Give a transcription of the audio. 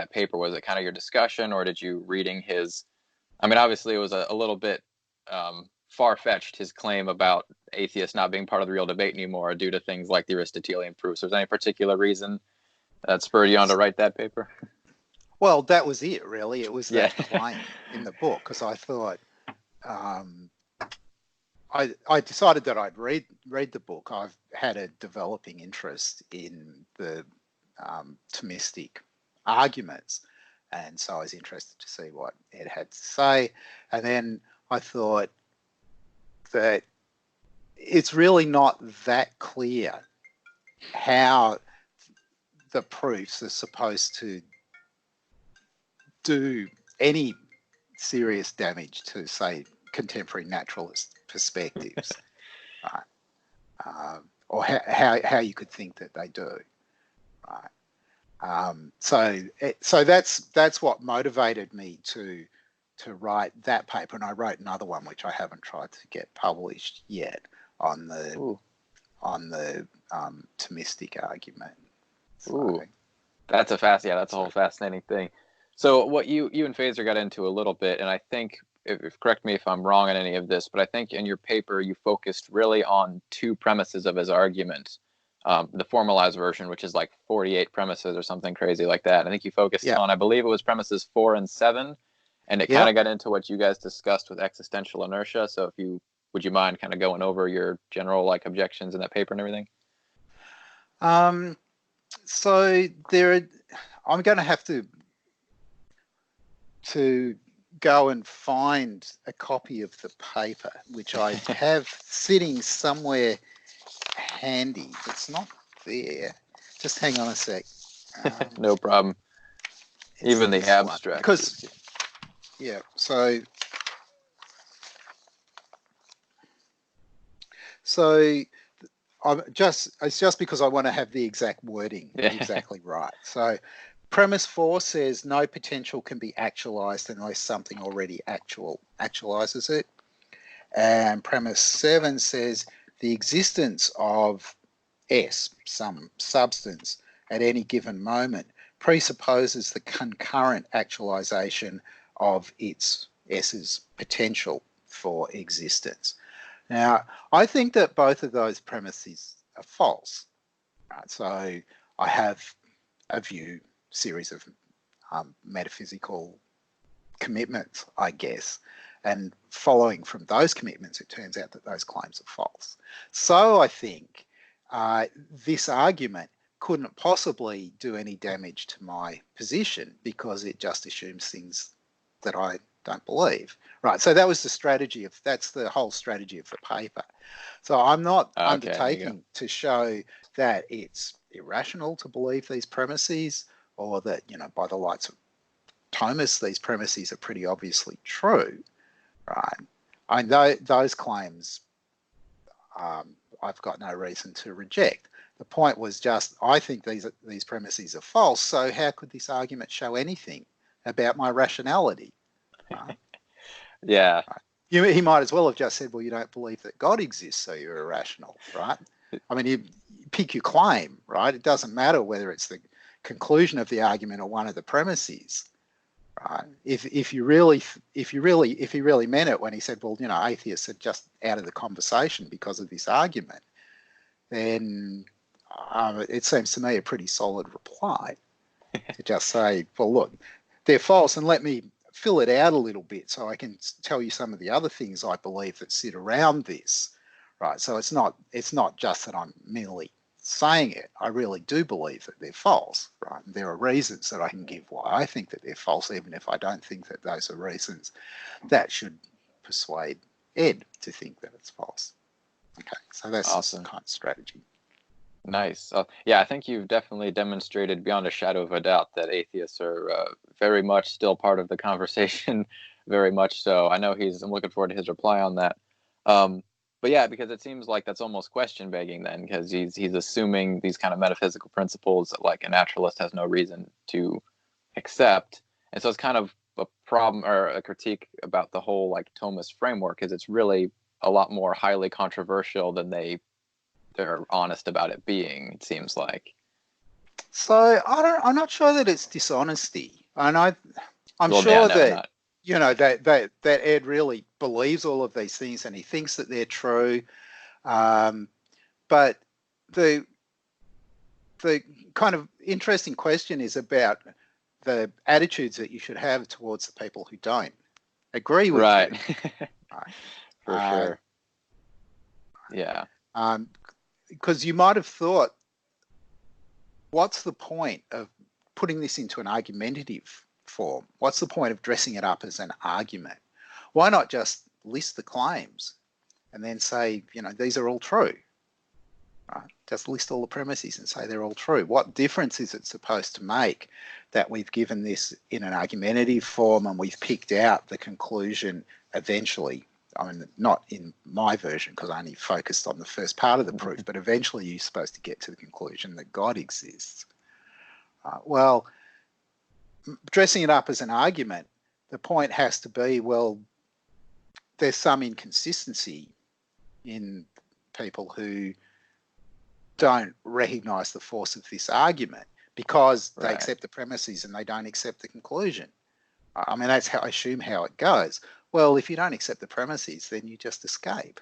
that paper? Was it kind of your discussion, or did you reading his? I mean, obviously it was a little bit far-fetched, his claim about atheists not being part of the real debate anymore due to things like the Aristotelian proofs. Was there any particular reason that spurred you on to write that paper? Well, that was it, really. It was Yeah. that claim in the book, because I thought I decided that I'd read the book. I've had a developing interest in the Thomistic arguments, and so I was interested to see what Ed had to say. And then I thought that it's really not that clear how the proofs are supposed to do any serious damage to, say, contemporary naturalist perspectives, right? Or how you could think that they do, right? So that's what motivated me to write that paper, and I wrote another one which I haven't tried to get published yet on the Thomistic argument. So, that's a whole fascinating thing. So what you and Feser got into a little bit, and I think, if correct me if I'm wrong on any of this, but I think in your paper you focused really on two premises of his argument. The formalized version, which is like 48 premises or something crazy like that. I think you focused on, I believe it was premises 4 and 7, and it kind of got into what you guys discussed with existential inertia. So would you mind kind of going over your general like objections in that paper and everything? So I'm going to have to go and find a copy of the paper, which I have sitting somewhere handy. It's not there. Just hang on a sec. No problem. Even the abstract. Because, so it's just because I want to have the exact wording exactly right. So premise 4 says no potential can be actualized unless something already actualizes it. And premise 7 says the existence of S, some substance, at any given moment presupposes the concurrent actualization of S's potential for existence. Now, I think that both of those premises are false. Right? So I have a series of metaphysical commitments, I guess, and following from those commitments, it turns out that those claims are false. So I think this argument couldn't possibly do any damage to my position because it just assumes things that I don't believe. Right. So that's the whole strategy of the paper. So I'm not undertaking to show that it's irrational to believe these premises, or that, by the lights of Thomas, these premises are pretty obviously true. Right. I know those claims I've got no reason to reject. The point was just, I think these premises are false, so how could this argument show anything about my rationality? Yeah. He might as well have just said, well, you don't believe that God exists, so you're irrational, right? I mean, you pick your claim, right? It doesn't matter whether it's the conclusion of the argument or one of the premises, right? If he really meant it when he said, well, atheists are just out of the conversation because of this argument, then it seems to me a pretty solid reply to just say, well, look, they're false, and let me fill it out a little bit so I can tell you some of the other things I believe that sit around this, right? So it's not just that I'm merely saying it. I really do believe that they're false, right? And there are reasons that I can give why I think that they're false, even if I don't think that those are reasons that should persuade Ed to think that it's false. Okay, so that's awesome. The kind of strategy. Nice. Yeah, I think you've definitely demonstrated beyond a shadow of a doubt that atheists are very much still part of the conversation, very much so. I know I'm looking forward to his reply on that. But yeah, because it seems like that's almost question begging then, because he's assuming these kind of metaphysical principles that like a naturalist has no reason to accept. And so it's kind of a problem or a critique about the whole like Thomist framework, is it's really a lot more highly controversial than they're honest about it being, it seems like. So I'm not sure that it's dishonesty, and I'm Well, yeah, sure no, that not. that Ed really believes all of these things and he thinks that they're true. Um, but the the kind of interesting question is about the attitudes that you should have towards the people who don't agree with you. Right. Right? For sure. Yeah. Because you might have thought, what's the point of putting this into an argumentative form? What's the point of dressing it up as an argument? Why not just list the claims and then say, these are all true? Right? Just list all the premises and say they're all true. What difference is it supposed to make that we've given this in an argumentative form and we've picked out the conclusion eventually? I mean, not in my version because I only focused on the first part of the proof, but eventually you're supposed to get to the conclusion that God exists. Well, dressing it up as an argument, the point has to be, well, there's some inconsistency in people who don't recognize the force of this argument because they accept the premises and they don't accept the conclusion. I mean, that's how I assume how it goes. Well, if you don't accept the premises, then you just escape.